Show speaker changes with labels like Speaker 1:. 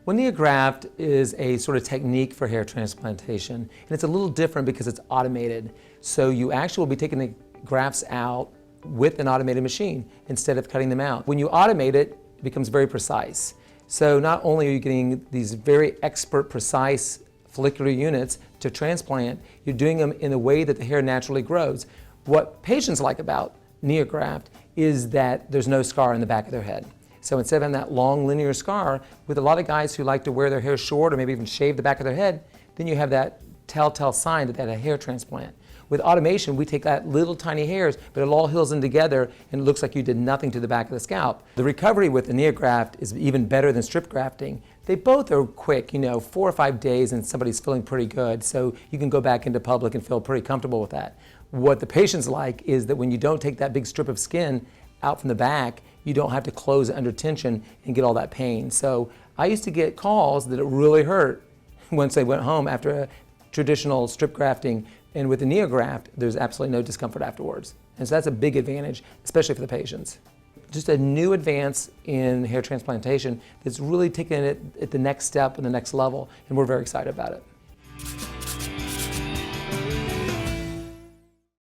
Speaker 1: Well, Neograft is a sort of technique for hair transplantation, and it's a little different because it's automated. So you actually will be taking the grafts out with an automated machine instead of cutting them out. When you automate it, it becomes very precise. So not only are you getting these very expert, precise follicular units to transplant, you're doing them in a way that the hair naturally grows. What patients like about Neograft is that there's no scar in the back of their head. So instead of having that long linear scar, with a lot of guys who like to wear their hair short or maybe even shave the back of their head, then you have that telltale sign that they had a hair transplant. With automation, we take that little tiny hairs, but it all heals in together and it looks like you did nothing to the back of the scalp. The recovery with the Neograft is even better than strip grafting. They both are quick, 4 or 5 days and somebody's feeling pretty good, so you can go back into public and feel pretty comfortable with that. What the patients like is that when you don't take that big strip of skin out from the back, you don't have to close it under tension and get all that pain. So I used to get calls that it really hurt once they went home after a traditional strip grafting, and with the Neograft, there's absolutely no discomfort afterwards. And so that's a big advantage, especially for the patients. Just a new advance in hair transplantation that's really taken it at the next step and the next level, and we're very excited about it.